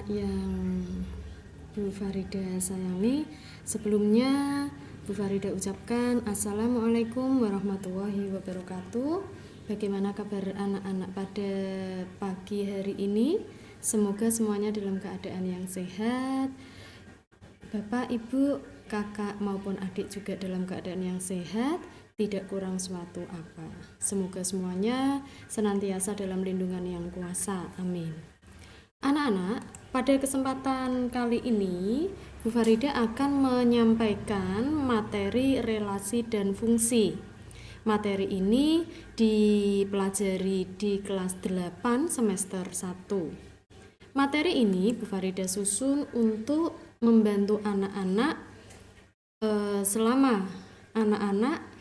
Yang Bu Farida sayangi, sebelumnya Bu Farida ucapkan Assalamualaikum warahmatullahi wabarakatuh. Bagaimana kabar anak-anak pada pagi hari ini? Semoga semuanya dalam keadaan yang sehat. Bapak, Ibu, kakak maupun adik juga dalam keadaan yang sehat, tidak kurang suatu apa. Semoga semuanya senantiasa dalam lindungan yang kuasa. Amin. Anak-anak, pada kesempatan kali ini Bu Farida akan menyampaikan materi relasi dan fungsi. Materi ini dipelajari di kelas 8 semester 1. Materi ini Bu Farida susun untuk membantu anak-anak selama anak-anak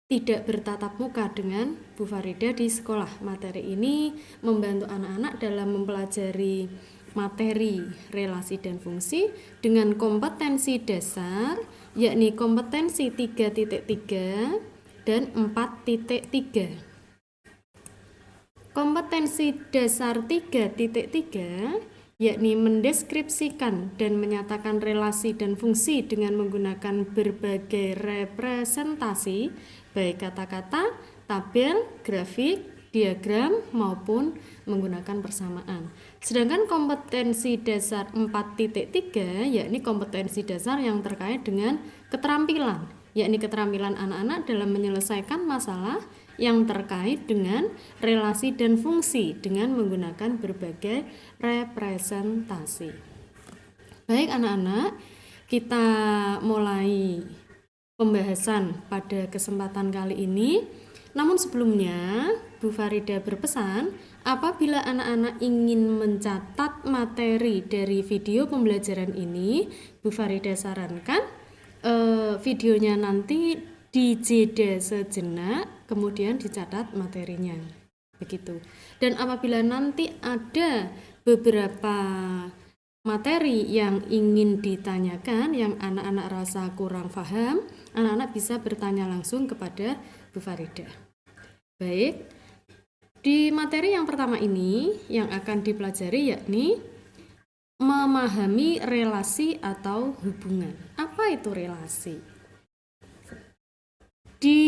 tidak bertatap muka dengan Bu Farida di sekolah. Materi ini membantu anak-anak dalam mempelajari materi relasi dan fungsi dengan kompetensi dasar, yakni kompetensi 3.3 dan 4.3. Kompetensi dasar 3.3 yakni mendeskripsikan dan menyatakan relasi dan fungsi dengan menggunakan berbagai representasi, baik kata-kata, tabel, grafik, diagram, maupun menggunakan persamaan. Sedangkan kompetensi dasar 4.3 yakni kompetensi dasar yang terkait dengan keterampilan, yakni keterampilan anak-anak dalam menyelesaikan masalah yang terkait dengan relasi dan fungsi dengan menggunakan berbagai representasi. Baik anak-anak, kita mulai pembahasan pada kesempatan kali ini. Namun sebelumnya, Bu Farida berpesan, apabila anak-anak ingin mencatat materi dari video pembelajaran ini, Bu Farida sarankan videonya nanti dijeda sejenak, kemudian dicatat materinya. Begitu. Dan apabila nanti ada beberapa materi yang ingin ditanyakan, yang anak-anak rasa kurang paham, anak-anak bisa bertanya langsung kepada Bu Farida. Baik, di materi yang pertama ini yang akan dipelajari yakni memahami relasi atau hubungan. Apa itu relasi? Di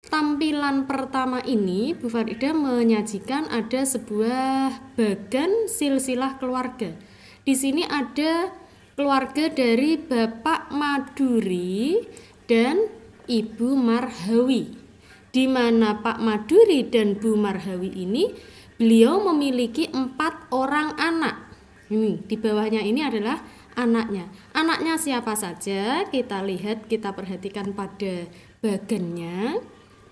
tampilan pertama ini Bu Farida menyajikan ada sebuah bagan silsilah keluarga. Di sini ada keluarga dari Bapak Maduri dan Ibu Marhawi, di mana Pak Maduri dan Bu Marhawi ini beliau memiliki 4 orang anak. Ini di bawahnya ini adalah anaknya. Anaknya siapa saja? Kita lihat, kita perhatikan pada bagannya.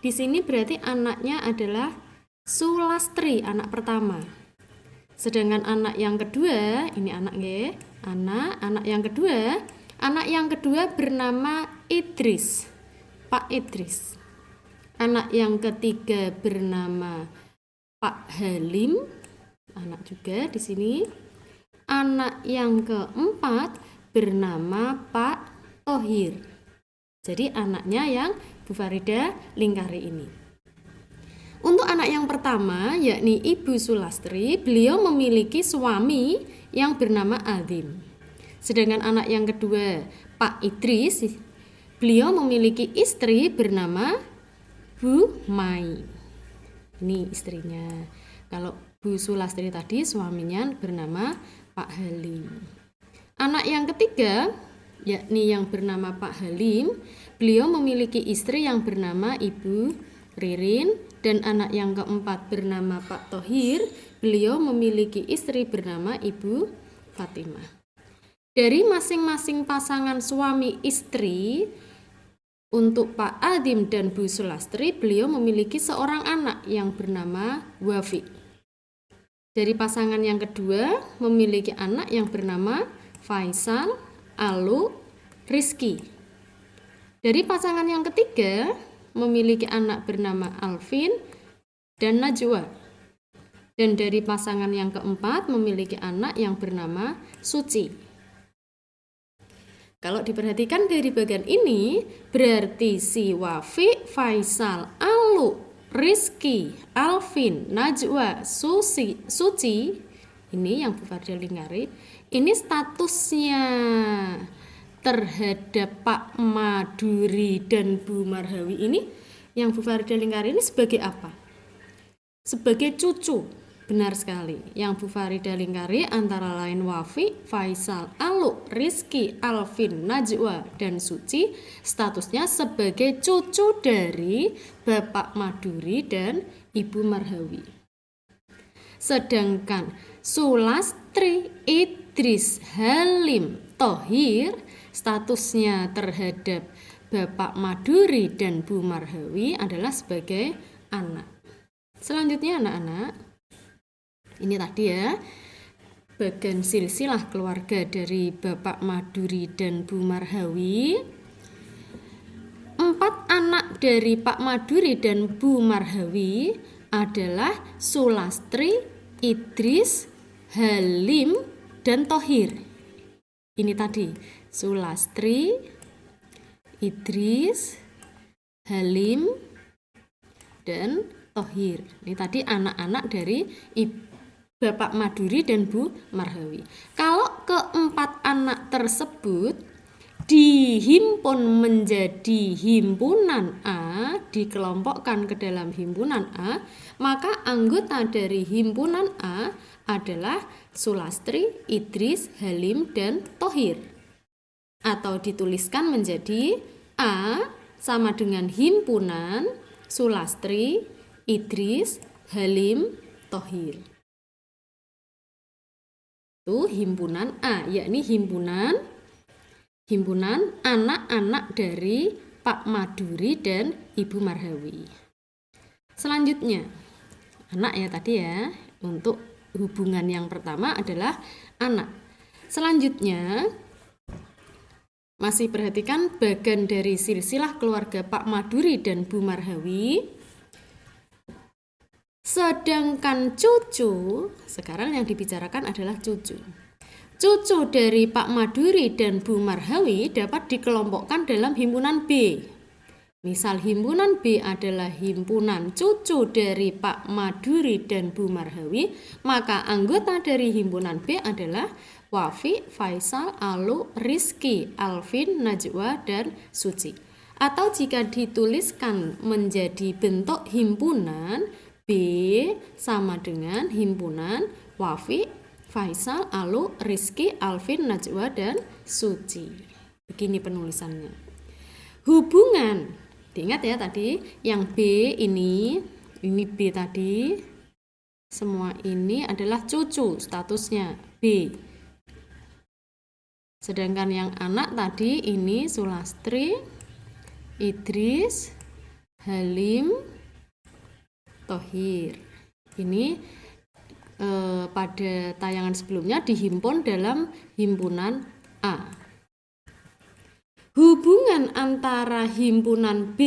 Di sini berarti anaknya adalah Sulastri, anak pertama. Sedangkan anak yang kedua, ini anak nggih, anak yang kedua bernama Idris, Pak Idris. Anak yang ketiga bernama Pak Halim, anak juga di sini. Anak yang keempat bernama Pak Tohir. Jadi anaknya yang Bu Farida lingkari ini. Untuk anak yang pertama yakni Ibu Sulastri, beliau memiliki suami yang bernama Azim. Sedangkan anak yang kedua Pak Idris, beliau memiliki istri bernama Bu Mai. Ini istrinya. Kalau Bu Sulastri tadi suaminya bernama Pak Halim. Anak yang ketiga yakni yang bernama Pak Halim, beliau memiliki istri yang bernama Ibu Ririn, dan anak yang keempat bernama Pak Tohir, beliau memiliki istri bernama Ibu Fatimah. Dari masing-masing pasangan suami istri, untuk Pak Azim dan Bu Sulastri, beliau memiliki seorang anak yang bernama Wafi. Dari pasangan yang kedua memiliki anak yang bernama Faisal, Alu, Rizki. Dari pasangan yang ketiga memiliki anak bernama Alvin dan Najwa. Dan dari pasangan yang keempat memiliki anak yang bernama Suci. Kalau diperhatikan dari bagian ini, berarti si Wafi, Faisal, Alu, Rizki, Alvin, Najwa, Suci ini yang Bu Farida lingkari, ini statusnya terhadap Pak Maduri dan Bu Marhawi ini, yang Bu Farida lingkari ini sebagai apa? Sebagai cucu. Benar sekali. Yang Bu Farida lingkari antara lain Wafi, Faisal, Aluk, Rizky, Alvin, Najwa, dan Suci statusnya sebagai cucu dari Bapak Maduri dan Ibu Marhawi. Sedangkan Sulastri, Idris, Halim, Thohir statusnya terhadap Bapak Maduri dan Bu Marhawi adalah sebagai anak. Selanjutnya anak-anak, ini tadi ya, bagian silsilah keluarga dari Bapak Maduri dan Bu Marhawi. 4 anak dari Pak Maduri dan Bu Marhawi adalah Sulastri, Idris, Halim, dan Thohir. Ini tadi Sulastri, Idris, Halim, dan Thohir. Ini tadi anak-anak dari Bapak Maduri dan Bu Marhawi. Kalau keempat anak tersebut dihimpun menjadi himpunan A, dikelompokkan ke dalam himpunan A, maka anggota dari himpunan A adalah Sulastri, Idris, Halim, dan Thohir. Atau dituliskan menjadi A sama dengan himpunan Sulastri, Idris, Halim, Thohir. Itu himpunan A, yakni himpunan anak-anak dari Pak Maduri dan Ibu Marhawi. Selanjutnya, anak ya tadi ya, untuk hubungan yang pertama adalah anak. Selanjutnya, masih perhatikan bagian dari silsilah keluarga Pak Maduri dan Bu Marhawi. Sedangkan cucu, sekarang yang dibicarakan adalah cucu. Cucu dari Pak Maduri dan Bu Marhawi dapat dikelompokkan dalam himpunan B. Misal himpunan B adalah himpunan cucu dari Pak Maduri dan Bu Marhawi, maka anggota dari himpunan B adalah Wafi, Faisal, Aluk, Rizky, Alvin, Najwa, dan Suci. Atau jika dituliskan menjadi bentuk himpunan, B sama dengan himpunan Wafi, Faisal, Aluk, Rizky, Alvin, Najwa, dan Suci. Begini penulisannya. Hubungan, diingat ya tadi, yang B ini B tadi, semua ini adalah cucu, statusnya B. Sedangkan yang anak tadi ini Sulastri, Idris, Halim, Thohir. Ini pada tayangan sebelumnya dihimpun dalam himpunan A. Hubungan antara himpunan B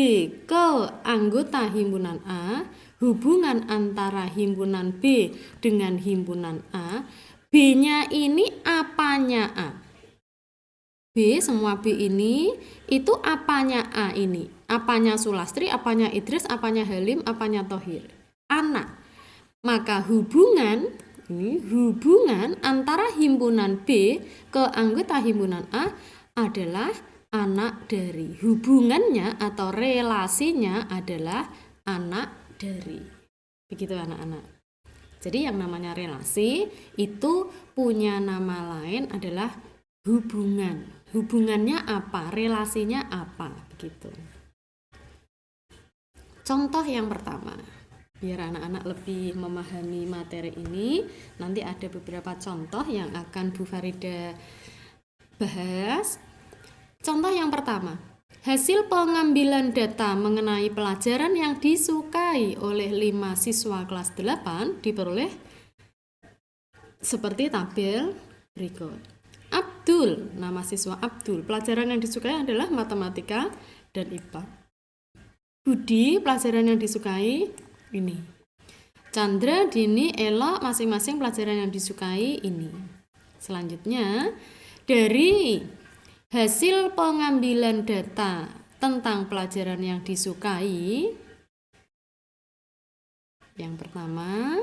ke anggota himpunan A, hubungan antara himpunan B dengan himpunan A, B-nya ini apanya A? B, semua B ini, itu apanya A ini? Apanya Sulastri, apanya Idris, apanya Halim, apanya Thohir? Anak. Maka hubungan antara himpunan B ke anggota himpunan A adalah anak dari. Hubungannya atau relasinya adalah anak dari. Begitu anak-anak. Jadi yang namanya relasi itu punya nama lain adalah hubungan. Hubungannya apa? Relasinya apa? Begitu. Contoh yang pertama. Biar anak-anak lebih memahami materi ini, nanti ada beberapa contoh yang akan Bu Farida bahas. Contoh yang pertama, hasil pengambilan data mengenai pelajaran yang disukai oleh 5 siswa kelas 8 diperoleh seperti tabel berikut. Abdul, nama siswa Abdul, pelajaran yang disukai adalah matematika dan IPA. Budi, pelajaran yang disukai ini. Chandra, Dini, Ella, masing-masing pelajaran yang disukai ini. Selanjutnya, dari hasil pengambilan data tentang pelajaran yang disukai, yang pertama,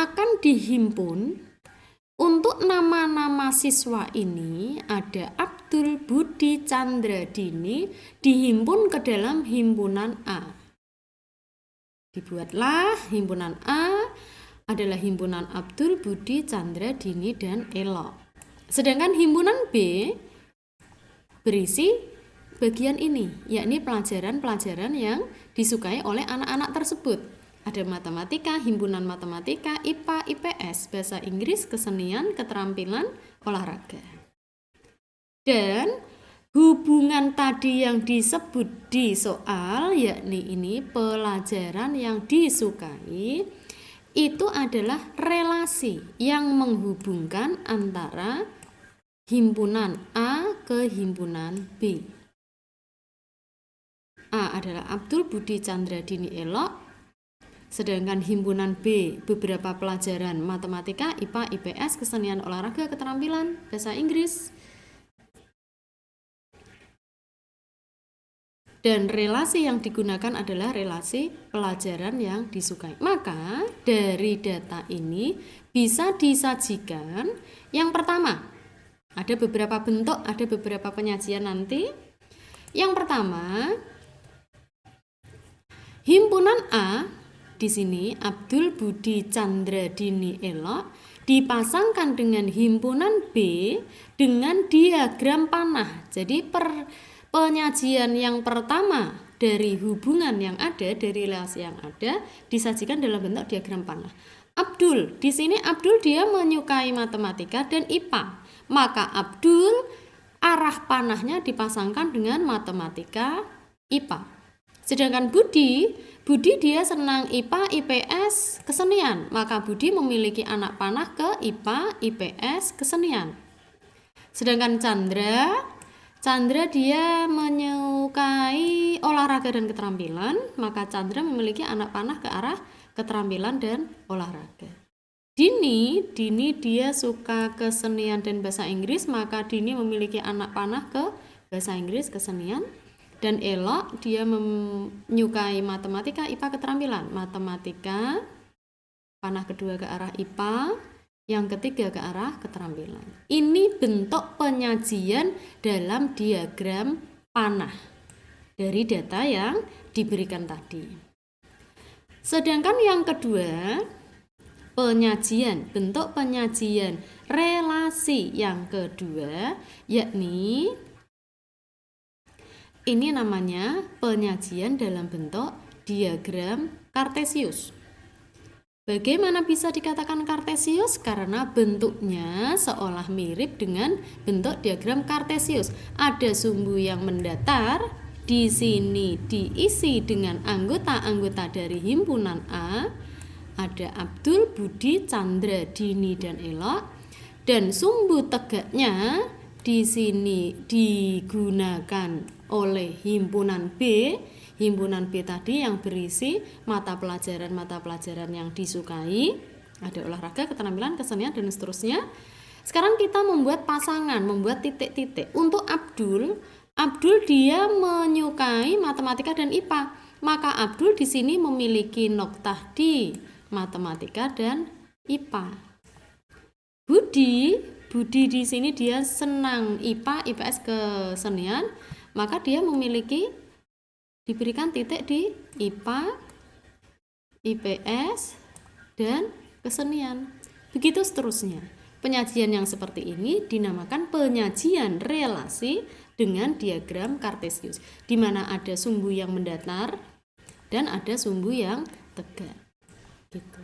akan dihimpun. Untuk nama-nama siswa ini ada Abdul, Budi, Chandra, Dini dihimpun ke dalam himpunan A. Dibuatlah himpunan A adalah himpunan Abdul, Budi, Chandra, Dini, dan Elok. Sedangkan himpunan B berisi bagian ini, yakni pelajaran-pelajaran yang disukai oleh anak-anak tersebut. Ada matematika, himpunan matematika, IPA, IPS, bahasa Inggris, kesenian, keterampilan, olahraga. Dan hubungan tadi yang disebut di soal, yakni ini pelajaran yang disukai, itu adalah relasi yang menghubungkan antara himpunan A ke himpunan B. A adalah Abdul, Budi, Chandra, Dini, Elok. Sedangkan himpunan B beberapa pelajaran matematika, IPA, IPS, kesenian, olahraga, keterampilan, bahasa Inggris. Dan relasi yang digunakan adalah relasi pelajaran yang disukai. Maka dari data ini bisa disajikan yang pertama. Ada beberapa bentuk, ada beberapa penyajian nanti. Yang pertama, himpunan A di sini Abdul, Budi, Chandra, Dini, Elok dipasangkan dengan himpunan B dengan diagram panah. Jadi penyajian yang pertama dari hubungan yang ada, dari relasi yang ada disajikan dalam bentuk diagram panah. Abdul, di sini Abdul dia menyukai matematika dan IPA. Maka Abdul arah panahnya dipasangkan dengan matematika, IPA. Sedangkan Budi dia senang IPA, IPS, kesenian. Maka Budi memiliki anak panah ke IPA, IPS, kesenian. Sedangkan Chandra dia menyukai olahraga dan keterampilan. Maka Chandra memiliki anak panah ke arah keterampilan dan olahraga. Dini dia suka kesenian dan bahasa Inggris. Maka Dini memiliki anak panah ke bahasa Inggris, kesenian. Dan Elok dia menyukai matematika, IPA, keterampilan. Matematika, panah kedua ke arah IPA, yang ketiga ke arah keterampilan. Ini bentuk penyajian dalam diagram panah dari data yang diberikan tadi. Sedangkan yang kedua, bentuk penyajian relasi yang kedua, yakni ini namanya penyajian dalam bentuk diagram kartesius. Bagaimana bisa dikatakan kartesius? Karena bentuknya seolah mirip dengan bentuk diagram kartesius. Ada sumbu yang mendatar, di sini diisi dengan anggota-anggota dari himpunan A. Ada Abdul, Budi, Chandra, Dini, dan Elok. Dan sumbu tegaknya di sini digunakan oleh himpunan B. Himpunan B tadi yang berisi mata pelajaran yang disukai. Ada olahraga, keterampilan, kesenian, dan seterusnya. Sekarang kita membuat pasangan, membuat titik-titik. Untuk Abdul dia menyukai matematika dan IPA. Maka Abdul di sini memiliki noktah di matematika dan IPA. Budi di sini dia senang IPA, IPS, kesenian. Maka dia diberikan titik di IPA, IPS, dan kesenian. Begitu seterusnya. Penyajian yang seperti ini dinamakan penyajian relasi dengan diagram kartesius, di mana ada sumbu yang mendatar dan ada sumbu yang tegak. Gitu.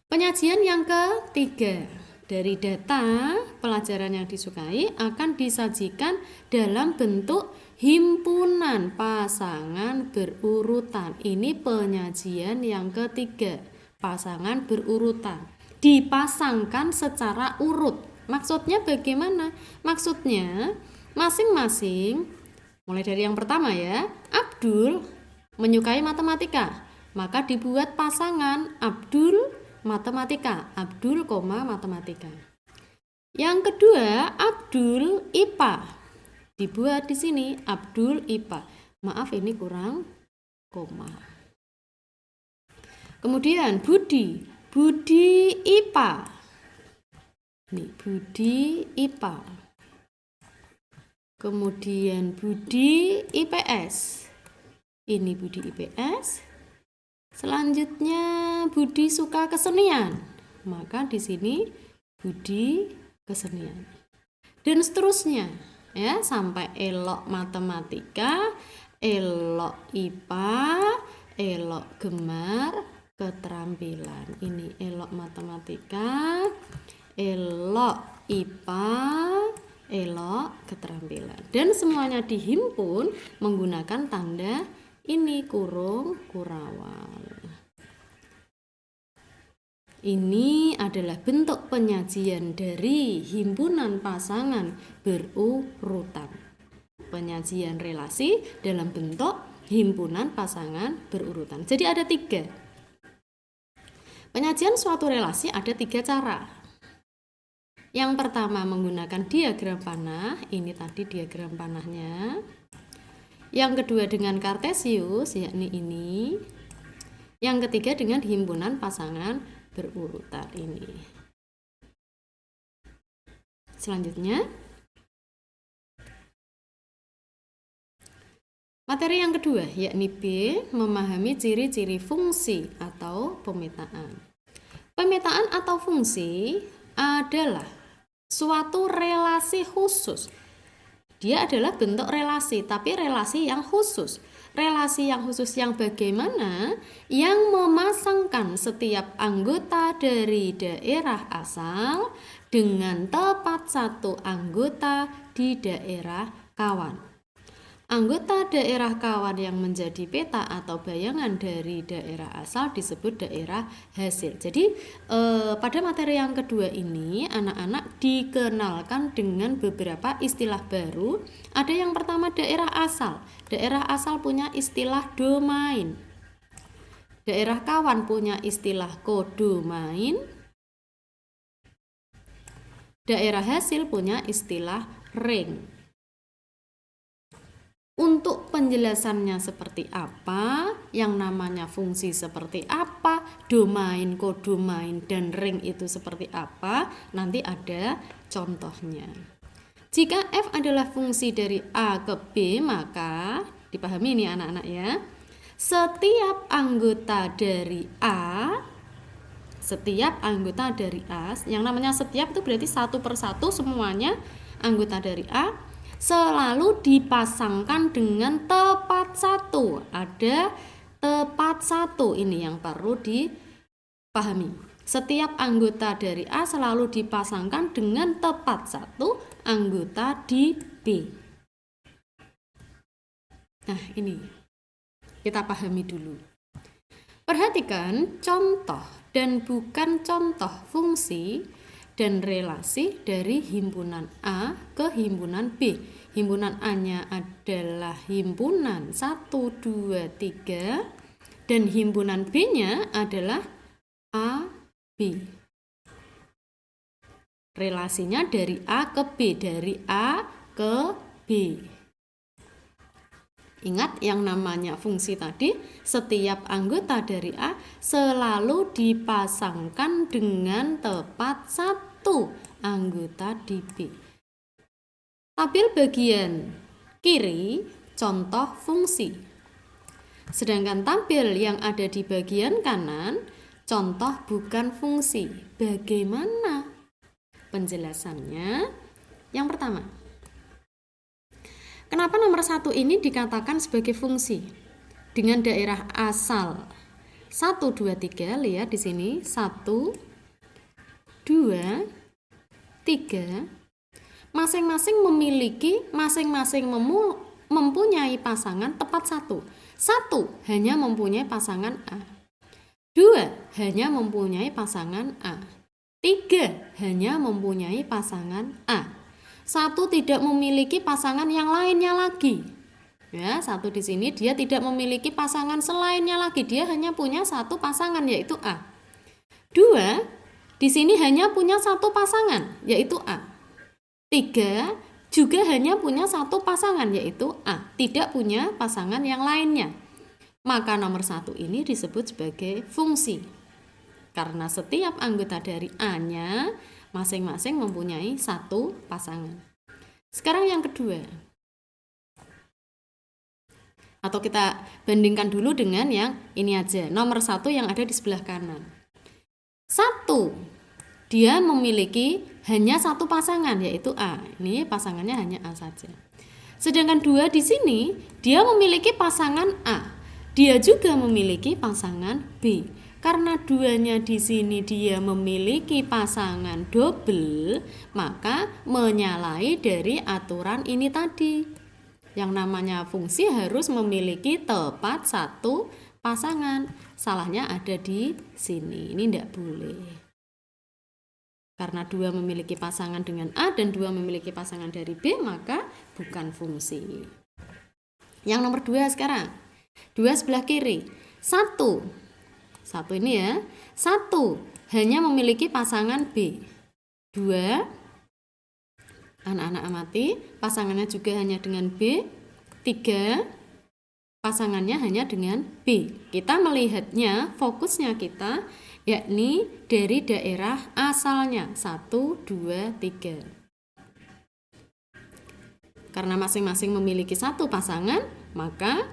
Penyajian yang ketiga. Dari data pelajaran yang disukai akan disajikan dalam bentuk himpunan pasangan berurutan. Ini penyajian yang ketiga, pasangan berurutan. Dipasangkan secara urut. Maksudnya bagaimana? Maksudnya masing-masing, mulai dari yang pertama ya, Abdul menyukai matematika. Maka dibuat pasangan Abdul matematika, Abdul, matematika. Yang kedua, Abdul IPA. Dibuat di sini Abdul IPA. Maaf ini kurang koma. Kemudian Budi Budi IPA. Nih, Budi IPA. Kemudian Budi IPS. Ini Budi IPS. Selanjutnya Budi suka kesenian. Maka di sini Budi kesenian. Dan seterusnya ya, sampai elok matematika, elok IPA, elok gemar keterampilan. Ini elok matematika, elok IPA, elok keterampilan. Dan semuanya dihimpun menggunakan tanda ini kurung kurawal. Ini adalah bentuk penyajian dari himpunan pasangan berurutan. Penyajian relasi dalam bentuk himpunan pasangan berurutan. Jadi ada 3. Penyajian suatu relasi ada 3 cara. Yang pertama menggunakan diagram panah. Ini tadi diagram panahnya. Yang kedua dengan kartesius, yakni ini. Yang ketiga dengan himpunan pasangan berurutan ini. Selanjutnya, materi yang kedua, yakni B, memahami ciri-ciri fungsi atau pemetaan. Pemetaan atau fungsi adalah suatu relasi khusus. Dia adalah bentuk relasi, tapi relasi yang khusus. Relasi yang khusus yang bagaimana? Yang memasangkan setiap anggota dari daerah asal dengan tepat satu anggota di daerah kawan. Anggota daerah kawan yang menjadi peta atau bayangan dari daerah asal disebut daerah hasil. Jadi pada materi yang kedua ini anak-anak dikenalkan dengan beberapa istilah baru. Ada yang pertama daerah asal. Daerah asal punya istilah domain. Daerah kawan punya istilah kodomain. Daerah hasil punya istilah ring. Untuk penjelasannya seperti apa, yang namanya fungsi seperti apa, domain, kodomain, dan ring itu seperti apa, nanti ada contohnya. Jika F adalah fungsi dari A ke B, maka dipahami ini anak-anak ya. Setiap anggota dari A, yang namanya setiap itu berarti satu persatu semuanya anggota dari A, selalu dipasangkan dengan tepat satu. Ada tepat satu, ini yang perlu dipahami. Setiap anggota dari A selalu dipasangkan dengan tepat satu anggota di B. Nah, ini kita pahami dulu. Perhatikan contoh dan bukan contoh fungsi dan relasi dari himpunan A ke himpunan B. Himpunan A-nya adalah himpunan 1, 2, 3 dan himpunan B-nya adalah A, B. Relasinya dari A ke B, dari A ke B. Ingat yang namanya fungsi tadi, setiap anggota dari A selalu dipasangkan dengan tepat satu anggota di B. Tabel bagian kiri contoh fungsi. Sedangkan tabel yang ada di bagian kanan contoh bukan fungsi. Bagaimana penjelasannya? Yang pertama, kenapa nomor 1 ini dikatakan sebagai fungsi? Dengan daerah asal 1, 2, 3, lihat di sini 1, 2, 3. Masing-masing mempunyai pasangan tepat satu. 1 hanya mempunyai pasangan A. 2 hanya mempunyai pasangan A. 3 hanya mempunyai pasangan A. 1 tidak memiliki pasangan yang lainnya lagi. Ya, 1 di sini dia tidak memiliki pasangan selainnya lagi. Dia hanya punya 1 pasangan yaitu A. 2 di sini hanya punya 1 pasangan yaitu A. 3 juga hanya punya 1 pasangan yaitu A. Tidak punya pasangan yang lainnya. Maka nomor 1 ini disebut sebagai fungsi. karena setiap anggota dari A-nya masing-masing mempunyai satu pasangan. Sekarang yang kedua, atau kita bandingkan dulu dengan yang ini aja, nomor 1 yang ada di sebelah kanan. 1, dia memiliki hanya satu pasangan, yaitu A. Ini pasangannya hanya A saja. Sedangkan 2 di sini, dia memiliki pasangan A. Dia juga memiliki pasangan B. Karena 2-nya di sini dia memiliki pasangan double, maka menyalahi dari aturan ini tadi. Yang namanya fungsi harus memiliki tepat satu pasangan. Salahnya ada di sini. Ini tidak boleh. Karena 2 memiliki pasangan dengan A dan 2 memiliki pasangan dari B, maka bukan fungsi. Yang nomor 2 sekarang. 2 sebelah kiri. 1 ini ya. 1 hanya memiliki pasangan B. 2, anak-anak amati, pasangannya juga hanya dengan B. 3, pasangannya hanya dengan B. Kita melihatnya, fokusnya kita yakni dari daerah asalnya 1, 2, 3. Karena masing-masing memiliki satu pasangan, maka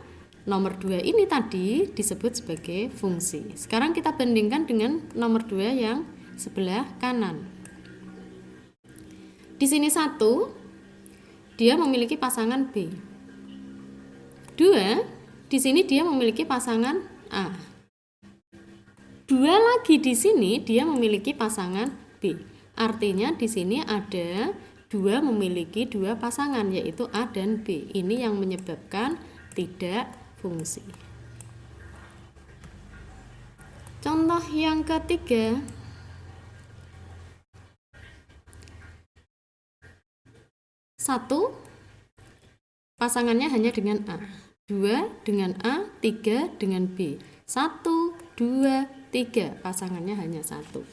nomor 2 ini tadi disebut sebagai fungsi. Sekarang kita bandingkan dengan nomor 2 yang sebelah kanan. Di sini 1, dia memiliki pasangan B. 2, di sini dia memiliki pasangan A. 2 lagi di sini dia memiliki pasangan B. Artinya di sini ada 2 memiliki 2 pasangan, yaitu A dan B. Ini yang menyebabkan tidak fungsi. Contoh yang ketiga. 1, pasangannya hanya dengan A. 2 dengan A, 3 dengan B. 1, 2, 3, pasangannya hanya 1.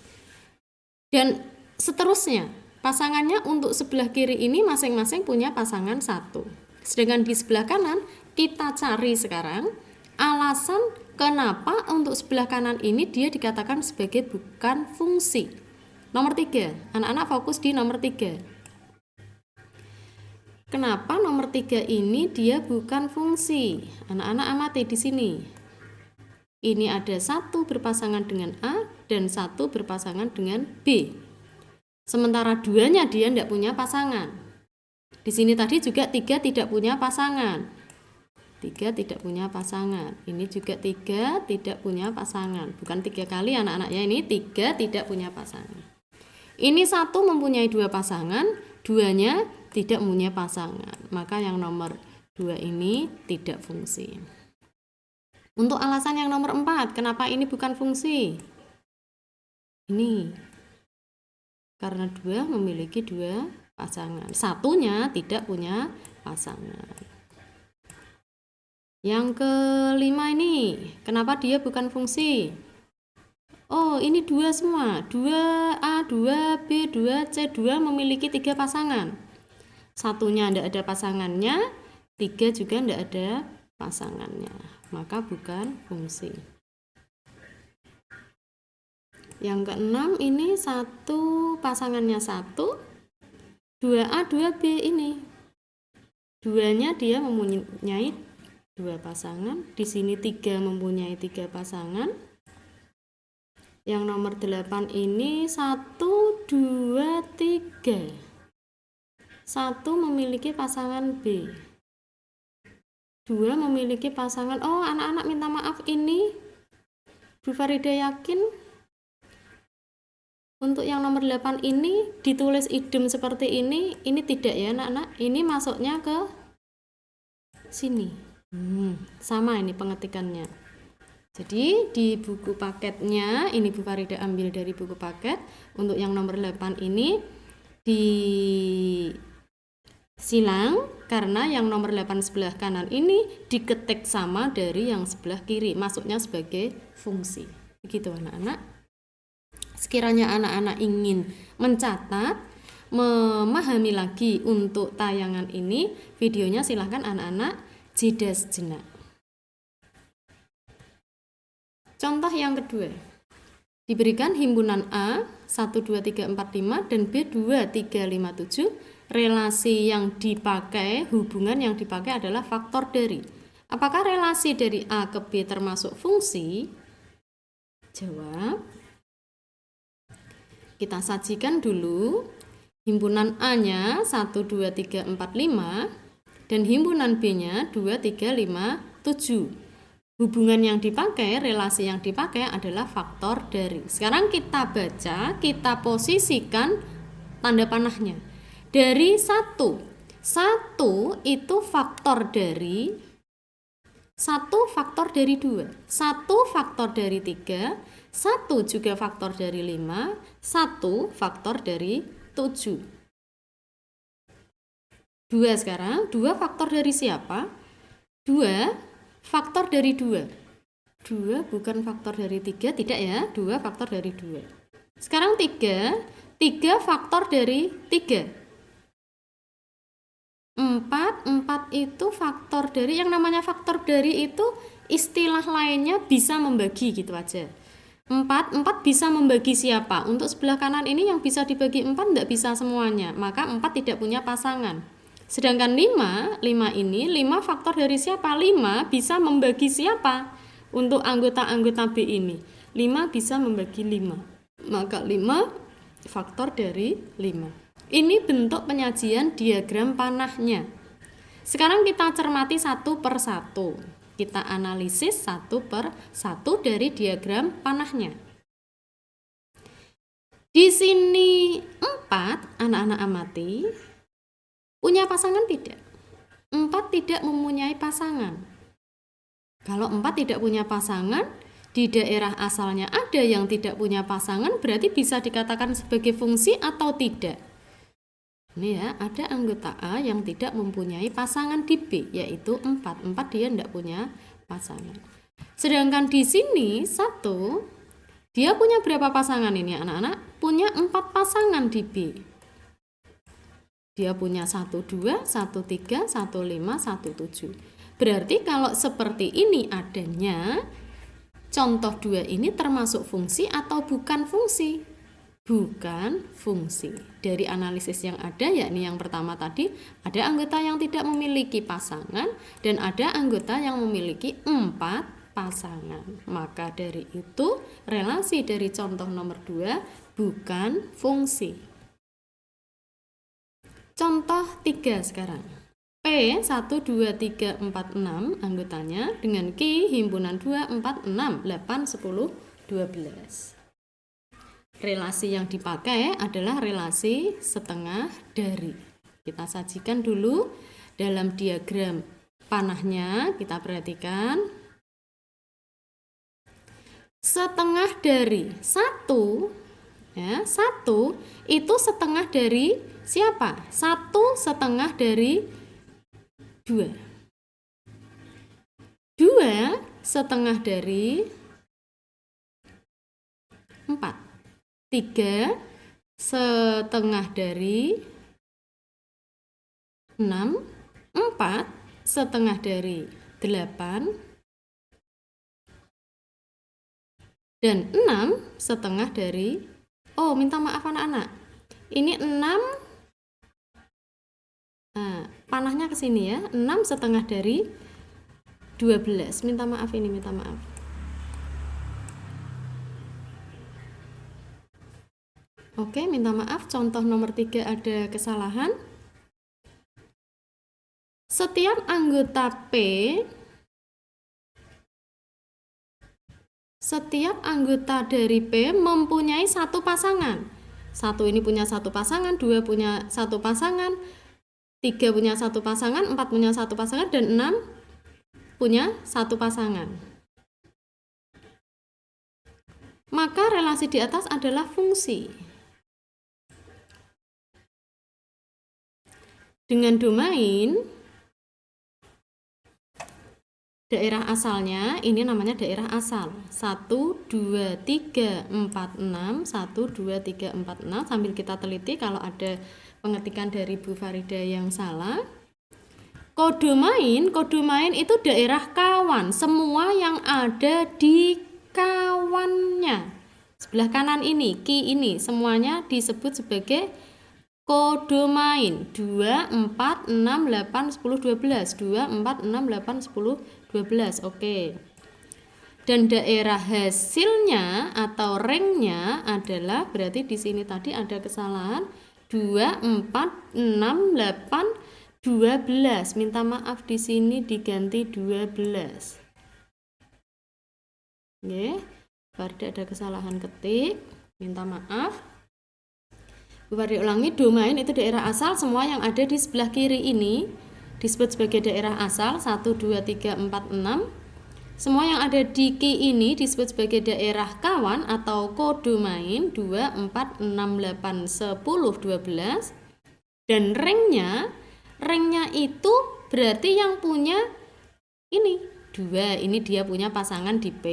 Dan seterusnya, pasangannya untuk sebelah kiri ini masing-masing punya pasangan 1. Sedangkan di sebelah kanan, kita cari sekarang alasan kenapa untuk sebelah kanan ini dia dikatakan sebagai bukan fungsi. Nomor 3, anak-anak fokus di nomor 3. Kenapa nomor 3 ini dia bukan fungsi? Anak-anak amati di sini. Ini ada 1 berpasangan dengan A dan 1 berpasangan dengan B. Sementara 2-nya dia tidak punya pasangan. Di sini tadi juga 3 tidak punya pasangan. 3 tidak punya pasangan. Ini juga 3 tidak punya pasangan. Bukan 3 kali anak-anak ya, ini 3 tidak punya pasangan. Ini 1 mempunyai 2 pasangan, 2-nya tidak mempunyai pasangan. Maka yang nomor 2 ini tidak fungsi. Untuk alasan yang nomor 4, kenapa ini bukan fungsi? Ini. Karena 2 memiliki 2 pasangan. 1-nya tidak punya pasangan. Yang kelima ini, kenapa dia bukan fungsi? Oh, ini 2 semua. 2A, 2B, 2C, 2 memiliki 3 pasangan. 1-nya tidak ada pasangannya, 3 juga tidak ada pasangannya. Maka bukan fungsi. Yang keenam ini 1 pasangannya 1, 2A, 2B ini. 2-nya dia mempunyai 2 pasangan, di sini 3 mempunyai 3 pasangan. Yang nomor 8 ini 1, 2, 3. 1 memiliki pasangan B. 2 memiliki pasangan, oh anak-anak minta maaf, ini Bu Farida yakin untuk yang nomor 8 ini ditulis idem seperti ini tidak ya anak-anak, ini masuknya ke sini. Sama ini pengetikannya. Jadi di buku paketnya, ini Bu Farida ambil dari buku paket. Untuk yang nomor 8 ini disilang karena yang nomor 8 sebelah kanan ini diketik sama dari yang sebelah kiri, masuknya sebagai fungsi. Begitu anak-anak. Sekiranya anak-anak ingin mencatat, memahami lagi untuk tayangan ini, videonya silahkan anak-anak jeda sejenak. Contoh yang kedua. Diberikan himpunan A 1, 2, 3, 4, 5 dan B 2, 3, 5, 7. Relasi yang dipakai, hubungan yang dipakai adalah faktor dari. Apakah relasi dari A ke B termasuk fungsi? Jawab. Kita sajikan dulu. Himpunan A-nya 1, 2, 3, 4, 5 dan himpunan B-nya 2, 3, 5, 7. Hubungan yang dipakai, relasi yang dipakai adalah faktor dari. Sekarang kita baca, kita posisikan tanda panahnya. Dari 1. 1 itu faktor dari 1 faktor dari 2, 1 faktor dari 3, 1 juga faktor dari 5, 1 faktor dari 7. 2 sekarang, 2 faktor dari siapa? 2 faktor dari 2. 2 bukan faktor dari 3, tidak ya, 2 faktor dari 2. Sekarang 3 faktor dari 3. 4 itu faktor dari, yang namanya faktor dari itu istilah lainnya bisa membagi gitu aja. 4 bisa membagi siapa? Untuk sebelah kanan ini yang bisa dibagi 4 tidak bisa semuanya, maka 4 tidak punya pasangan. Sedangkan 5 ini 5 faktor dari siapa? 5 bisa membagi siapa? Untuk anggota-anggota B ini 5 bisa membagi 5, maka 5 faktor dari 5. Ini bentuk penyajian diagram panahnya. Sekarang kita cermati satu per satu. Kita analisis satu per satu dari diagram panahnya. Di sini 4, anak-anak amati, punya pasangan tidak? 4 tidak mempunyai pasangan. Kalau 4 tidak punya pasangan, di daerah asalnya ada yang tidak punya pasangan, berarti bisa dikatakan sebagai fungsi atau tidak? Ini ya, ada anggota A yang tidak mempunyai pasangan di B, yaitu 4. 4 dia tidak punya pasangan. Sedangkan di sini 1, dia punya berapa pasangan ini anak-anak? Punya 4 pasangan di B. Dia punya 1, 2, 1, 3, 1, 5, 1, 7. Berarti kalau seperti ini adanya, contoh 2 ini termasuk fungsi atau bukan fungsi? Bukan fungsi. Dari analisis yang ada, yakni yang pertama tadi, ada anggota yang tidak memiliki pasangan dan ada anggota yang memiliki 4 pasangan. Maka dari itu relasi dari contoh nomor 2 bukan fungsi. Contoh 3 sekarang. P 1, 2, 3, 4, 6 anggotanya dengan Q himpunan 2, 4, 6, 8, 10, 12. Relasi yang dipakai adalah relasi setengah dari. Kita sajikan dulu dalam diagram panahnya, kita perhatikan. Setengah dari 1, ya, 1 itu setengah dari siapa? 1 setengah dari 2. 2 setengah dari 4. 3 setengah dari 6, 4 setengah dari 8, dan 6 setengah dari, minta maaf anak-anak, ini 6, panahnya ke sini ya, 6 setengah dari 12, minta maaf ini, minta maaf. Oke, minta maaf, contoh nomor 3 ada kesalahan. Setiap anggota dari P mempunyai 1 pasangan. 1 ini punya 1 pasangan, 2 punya 1 pasangan, 3 punya 1 pasangan, 4 punya 1 pasangan, dan 6 punya 1 pasangan. Maka relasi di atas adalah fungsi. Dengan domain daerah asalnya, ini namanya daerah asal 1, 2, 3, 4, 6 1, 2, 3, 4, 6 sambil kita teliti kalau ada pengetikan dari Bu Farida yang salah. Kodomain itu daerah kawan, semua yang ada di kawannya. Sebelah kanan ini, Ki ini, semuanya disebut sebagai kodomain. 2, 4, 6, 8, 10, 12. 2, 4, 6, 8, 10, 12. Oke. Dan daerah hasilnya atau ringnya adalah, berarti di sini tadi ada kesalahan, 2, 4, 6, 8, 12. Minta maaf, di sini diganti 12. Oke, Farida ada kesalahan ketik, minta maaf. Bu Farida ulangi, domain itu daerah asal, semua yang ada di sebelah kiri ini disebut sebagai daerah asal. 1, 2, 3, 4, 6. Semua yang ada di Ki ini disebut sebagai daerah kawan atau kodomain. 2, 4, 6, 8, 10, 12. Dan ringnya itu berarti yang punya ini 2, ini dia punya pasangan di P.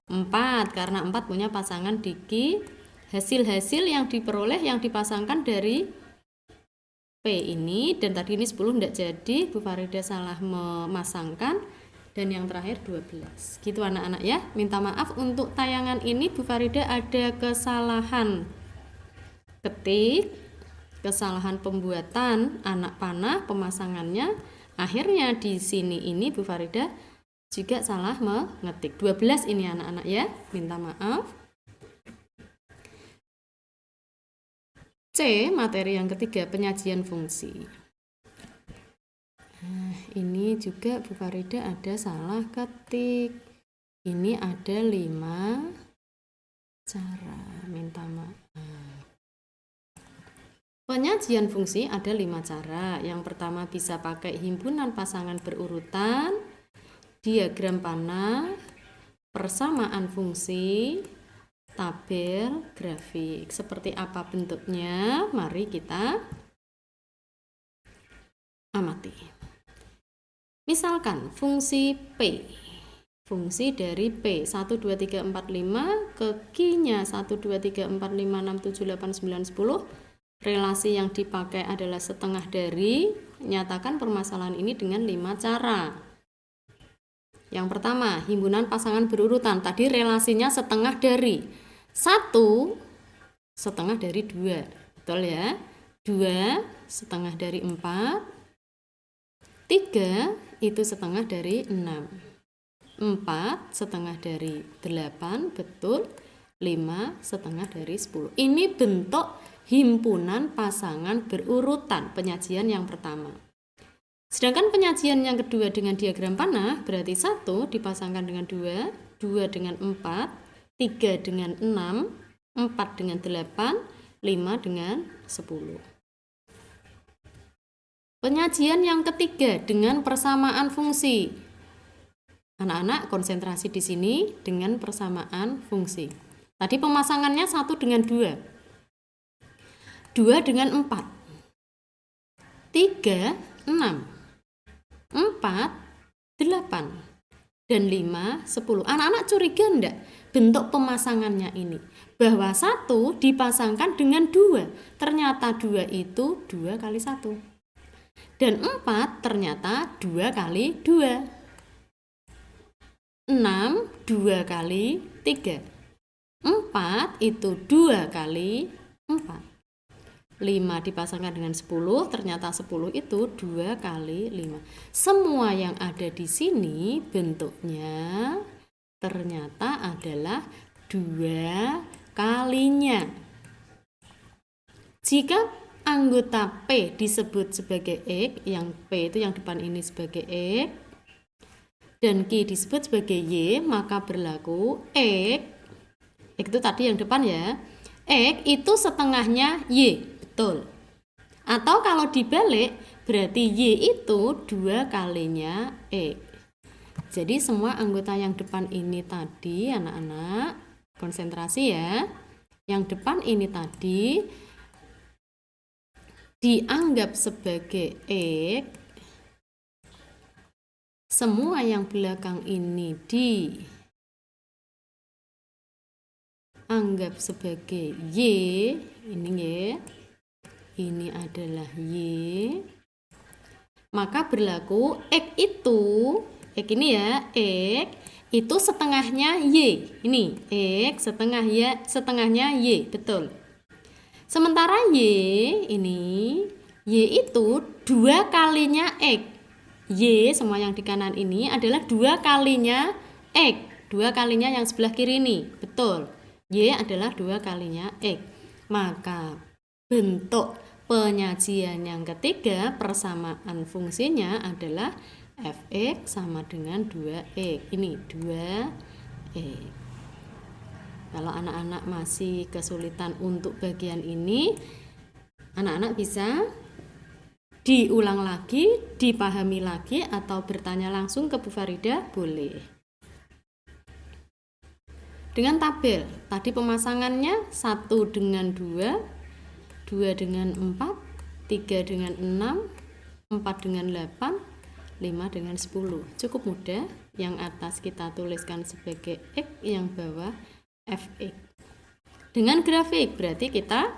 4, karena 4 punya pasangan di Ki. Hasil-hasil yang diperoleh yang dipasangkan dari P ini, dan tadi ini 10 tidak jadi, Bu Farida salah memasangkan. Dan yang terakhir 12. Gitu anak-anak ya. Minta maaf untuk tayangan ini Bu Farida ada kesalahan ketik, kesalahan pembuatan anak panah, pemasangannya. Akhirnya di sini ini Bu Farida juga salah mengetik. 12 ini anak-anak ya. Minta maaf. C, materi yang ketiga, penyajian fungsi. Nah, ini juga Bu Farida ada salah ketik. Ini ada 5 cara. Minta maaf. Penyajian fungsi ada 5 cara. Yang pertama bisa pakai himpunan pasangan berurutan, diagram panah, persamaan fungsi, tabel, grafik. Seperti apa bentuknya? Mari kita amati. Misalkan fungsi P, fungsi dari P 1, 2, 3, 4, 5 ke Q-nya 1, 2, 3, 4, 5, 6, 7, 8, 9, 10. Relasi yang dipakai adalah setengah dari. Nyatakan permasalahan ini dengan 5 cara. Yang pertama, himpunan pasangan berurutan. Tadi relasinya setengah dari 1, setengah dari 2. Betul ya? 2 setengah dari 4. 3 itu setengah dari 6. 4 setengah dari 8, betul. 5 setengah dari 10. Ini bentuk himpunan pasangan berurutan, penyajian yang pertama. Sedangkan penyajian yang kedua dengan diagram panah, berarti 1 dipasangkan dengan 2, 2 dengan 4, 3 dengan 6, 4 dengan 8, 5 dengan 10. Penyajian yang ketiga dengan persamaan fungsi. Anak-anak konsentrasi di sini dengan persamaan fungsi. Tadi pemasangannya 1 dengan 2. 2 dengan 4. 3, 6. 4, 8. Dan 5, 10. Anak-anak curiga enggak bentuk pemasangannya ini? Bahwa 1 dipasangkan dengan 2. Ternyata 2 itu 2 kali 1. Dan 4 ternyata 2 kali 2. 6, 2 kali 3. 4 itu 2 kali 4. 5 dipasangkan dengan 10, ternyata 10 itu 2 kali 5. Semua yang ada di sini bentuknya ternyata adalah 2 kalinya. Jika anggota P disebut sebagai X, yang P itu yang depan ini sebagai X, dan Q disebut sebagai Y, maka berlaku X itu tadi yang depan ya, X itu setengahnya Y, betul. Atau kalau dibalik, berarti Y itu 2 kalinya X. Jadi semua anggota yang depan ini tadi, anak-anak, konsentrasi ya, yang depan ini tadi dianggap sebagai X, semua yang belakang ini dianggap sebagai Y, ini ya, ini adalah Y, maka berlaku X itu, X ini ya, X itu setengahnya Y. Ini X setengahnya Y, betul. Sementara Y itu 2 kalinya X. Y semua yang di kanan ini adalah 2 kalinya X. 2 kalinya yang sebelah kiri ini, betul. Y adalah 2 kalinya X. Maka bentuk penyajian yang ketiga persamaan fungsinya adalah fx sama dengan 2x. Ini 2x. Kalau anak-anak masih kesulitan untuk bagian ini, anak-anak bisa diulang lagi, dipahami lagi, atau bertanya langsung ke Bu Farida, boleh. Dengan tabel, tadi pemasangannya 1 dengan 2, 2 dengan 4, 3 dengan 6, 4 dengan 8, 5 dengan 10. Cukup mudah. Yang atas kita tuliskan sebagai X, yang bawah fx. Dengan grafik berarti kita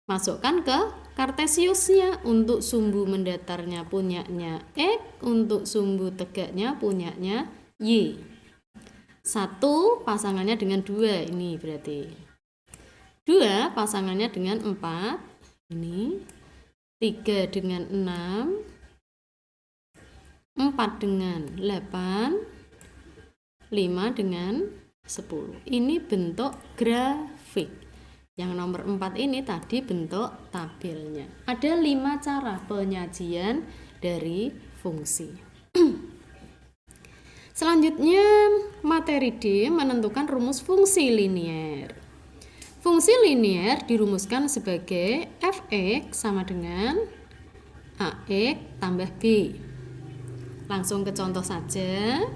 masukkan ke kartesiusnya. Untuk sumbu mendatarnya punyanya X, untuk sumbu tegaknya punyanya Y. 1 pasangannya dengan 2, ini berarti 2 pasangannya dengan 4, ini 3 dengan 6, 4 dengan 8, 5 dengan 10. Ini bentuk grafik. Yang nomor 4 ini tadi bentuk tabelnya. Ada 5 cara penyajian dari fungsi. Selanjutnya, materi D menentukan rumus fungsi linier. Fungsi linier dirumuskan sebagai fx sama dengan ax tambah b. Langsung ke contoh saja.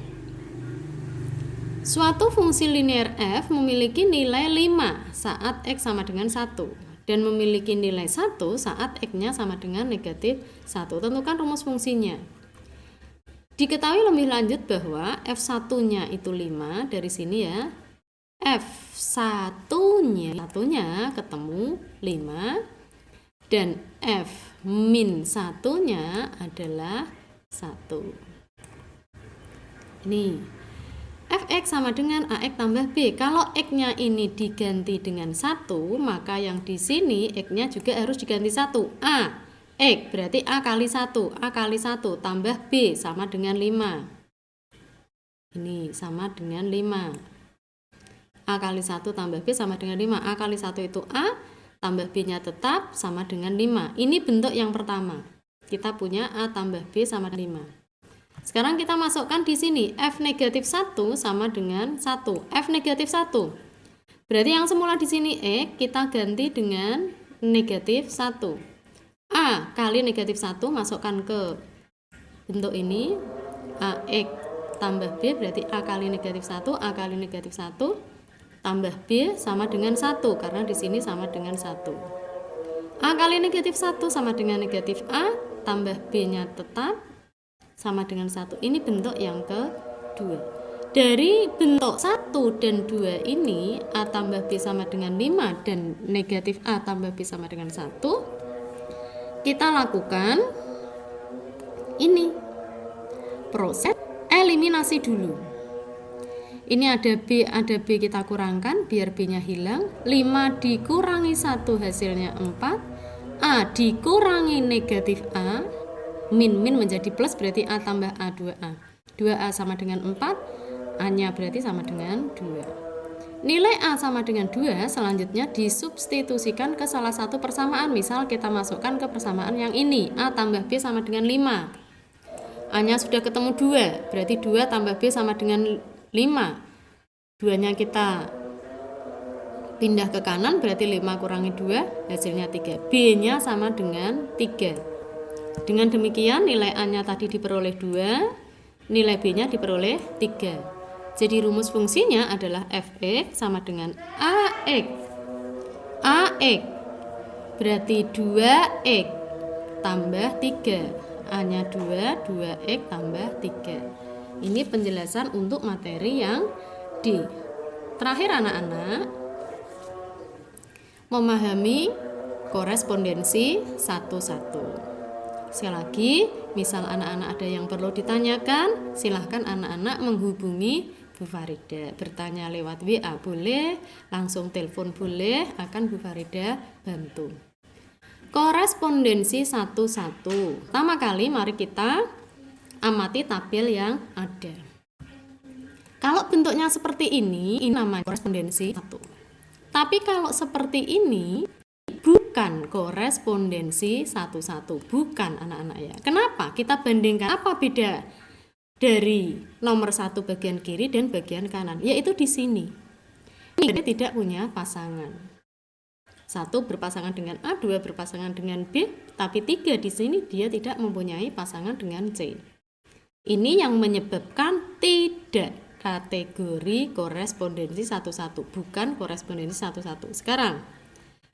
Suatu fungsi linier f memiliki nilai 5 saat x sama dengan 1 dan memiliki nilai 1 saat x-nya sama dengan negatif 1. Tentukan rumus fungsinya. Diketahui lebih lanjut bahwa f1-nya itu 5, dari sini ya. F1-nya ketemu 5 dan f-1-nya adalah 1. Ini fx sama dengan ax tambah b. Kalau x-nya ini diganti dengan 1, maka yang di sini x-nya juga harus diganti 1. A X berarti A kali 1 tambah B sama dengan 5. Ini sama dengan 5. A kali 1 tambah B sama dengan 5. A kali 1 itu A, tambah B-nya tetap sama dengan 5. Ini bentuk yang pertama. Kita punya A tambah B sama dengan 5. Sekarang kita masukkan di sini F negatif 1 sama dengan 1. F negatif 1. Berarti yang semula di sini X kita ganti dengan negatif 1. A kali negatif 1 masukkan ke bentuk ini. AX tambah B berarti A kali negatif 1. A kali negatif 1 tambah B sama dengan 1. Karena di sini sama dengan 1. A kali negatif 1 sama dengan negatif A. Tambah B nya tetap sama dengan 1. Ini bentuk yang kedua. Dari bentuk 1 dan 2 ini A tambah B sama dengan 5 dan negatif A tambah B sama dengan 1. Kita lakukan ini proses eliminasi dulu. Ini ada B kita kurangkan biar B-nya hilang. 5 dikurangi 1 hasilnya 4. A dikurangi negatif A, min menjadi plus berarti A tambah A 2A. 2A sama dengan 4, A-nya berarti sama dengan 2. Nilai A sama dengan 2 selanjutnya disubstitusikan ke salah satu persamaan. Misal kita masukkan ke persamaan yang ini, A tambah B sama dengan 5. A-nya sudah ketemu 2, berarti 2 tambah B sama dengan 5. 2-nya kita pindah ke kanan, berarti 5 kurangi 2, hasilnya 3. B-nya sama dengan 3. Dengan demikian nilai A-nya tadi diperoleh 2, nilai B-nya diperoleh 3. Jadi rumus fungsinya adalah fx sama dengan ax. Ax berarti 2x tambah 3. A-nya 2, 2x tambah 3. Ini penjelasan untuk materi yang D. Terakhir anak-anak, memahami korespondensi satu-satu. Sekali lagi, misal anak-anak ada yang perlu ditanyakan, silahkan anak-anak menghubungi Bu Farida. Bertanya lewat WA boleh, langsung telepon boleh, akan Bu Farida bantu. Korespondensi satu-satu. Pertama kali mari kita amati tabel yang ada. Kalau bentuknya seperti ini namanya korespondensi satu. Tapi kalau seperti ini bukan korespondensi satu-satu, bukan anak-anak ya. Kenapa? Kita bandingkan apa beda dari nomor 1 bagian kiri dan bagian kanan, yaitu di sini. Ini tidak punya pasangan. 1 berpasangan dengan A, 2 berpasangan dengan B, tapi 3 di sini dia tidak mempunyai pasangan dengan C. Ini yang menyebabkan tidak kategori korespondensi satu-satu, bukan korespondensi satu-satu. Sekarang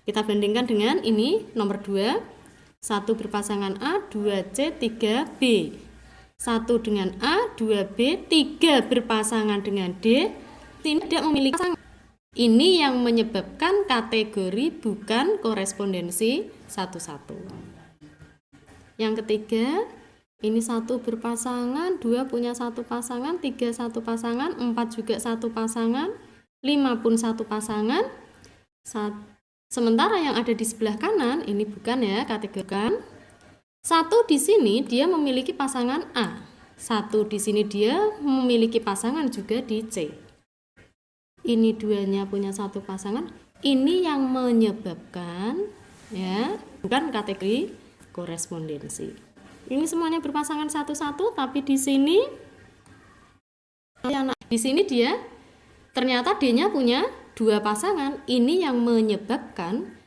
kita bandingkan dengan ini nomor 2, 1 berpasangan A, 2C, 3B. 1 dengan A, 2B, 3 berpasangan dengan D, tidak memiliki pasangan. Ini yang menyebabkan kategori bukan korespondensi satu-satu. Yang ketiga, ini 1 berpasangan, 2 punya 1 pasangan, 3 1 pasangan, 4 juga 1 pasangan, 5 pun 1 pasangan. Sementara yang ada di sebelah kanan ini bukan ya, kategorikan. 1 di sini dia memiliki pasangan A. 1 di sini dia memiliki pasangan juga di C. Ini duanya punya 1 pasangan. Ini yang menyebabkan ya, bukan kategori korespondensi. Ini semuanya berpasangan satu-satu, tapi di sini dia ternyata D-nya punya 2 pasangan. Ini yang menyebabkan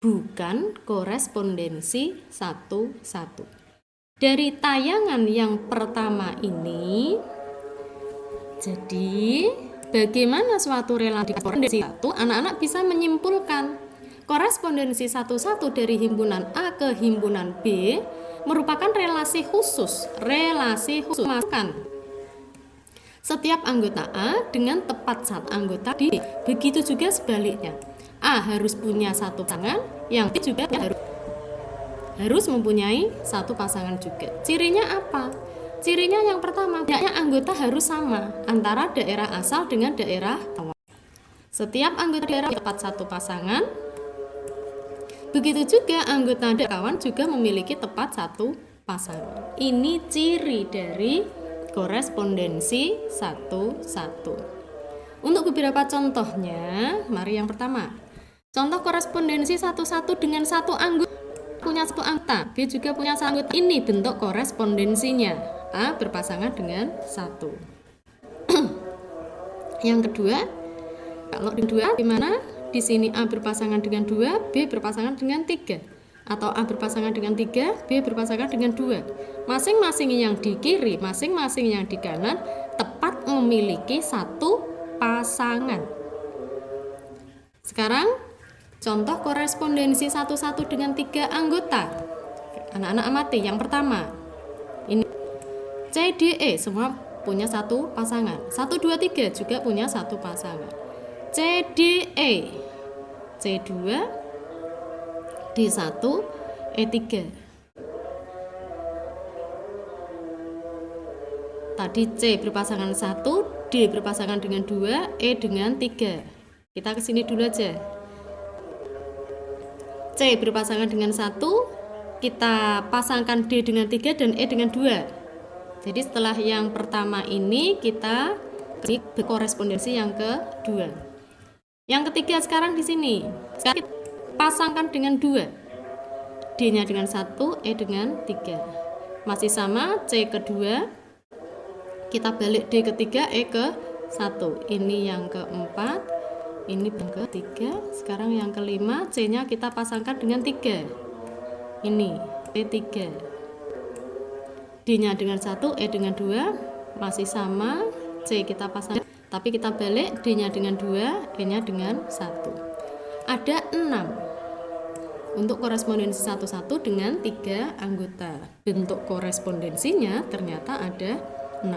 bukan korespondensi satu-satu. Dari tayangan yang pertama ini, jadi bagaimana suatu relasi korespondensi satu, anak-anak bisa menyimpulkan korespondensi satu-satu dari himpunan A ke himpunan B merupakan relasi khusus. Masukkan setiap anggota A dengan tepat satu anggota B. Begitu juga sebaliknya. A harus punya 1 pasangan, yang B juga harus mempunyai 1 pasangan juga. Cirinya apa? Cirinya yang pertama, anggota harus sama antara daerah asal dengan daerah awal. Setiap anggota daerah tepat 1 pasangan. Begitu juga anggota kawan juga memiliki tepat 1 pasangan. Ini ciri dari korespondensi satu-satu. Untuk beberapa contohnya, mari yang pertama. Contoh korespondensi satu-satu dengan 1 anggota. Punya 1 anggota, B juga punya 1 anggota. Ini bentuk korespondensinya. A berpasangan dengan 1. Yang kedua, kalau kedua di mana? Di sini A berpasangan dengan 2, B berpasangan dengan 3. Atau A berpasangan dengan 3, B berpasangan dengan 2. Masing-masing yang di kiri, masing-masing yang di kanan tepat memiliki 1 pasangan. Sekarang contoh korespondensi satu-satu dengan 3 anggota. Anak-anak amati. Yang pertama, ini C, D, E semua punya 1 pasangan. 1, 2, 3 juga punya 1 pasangan. C, D, E, C2, D1, E3. Tadi C berpasangan 1, D berpasangan dengan 2, E dengan 3. Kita ke sini dulu aja. C berpasangan dengan 1, kita pasangkan D dengan 3 dan E dengan 2. Jadi setelah yang pertama ini kita korespondensi yang kedua. Yang ketiga sekarang di sini. Sekarang kita pasangkan dengan 2. D-nya dengan 1, E dengan 3. Masih sama, C kedua. Kita balik D ketiga, E ke 1. Ini yang keempat, ini yang ketiga. Sekarang yang kelima, C-nya kita pasangkan dengan 3. Ini E3. D-nya dengan 1, E dengan 2. Masih sama, C kita pasang, tapi kita balik D-nya dengan 2, E-nya dengan 1. Ada 6 untuk korespondensi satu-satu dengan 3 anggota. Bentuk korespondensinya ternyata ada 6.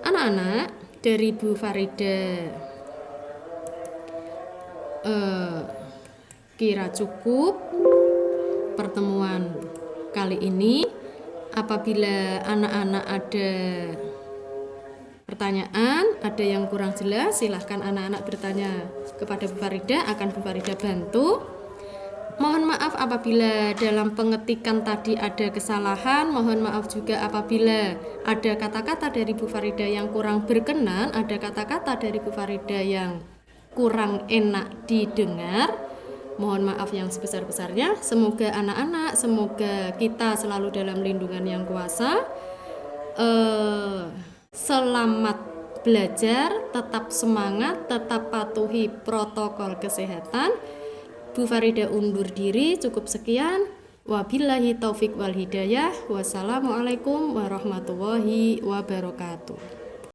Anak-anak, dari Bu Farida kira cukup pertemuan kali ini. Apabila anak-anak ada pertanyaan, ada yang kurang jelas, silahkan anak-anak bertanya kepada Bu Farida, akan Bu Farida bantu. Mohon maaf apabila dalam pengetikan tadi ada kesalahan, mohon maaf juga apabila ada kata-kata dari Bu Farida yang kurang berkenan, ada kata-kata dari Bu Farida yang kurang enak didengar. Mohon maaf yang sebesar-besarnya. Semoga anak-anak, semoga kita selalu dalam lindungan yang kuasa. Selamat belajar, tetap semangat, tetap patuhi protokol kesehatan. Bu Farida undur diri, cukup sekian. Wabillahi taufik wal hidayah. Wassalamualaikum warahmatullahi wabarakatuh.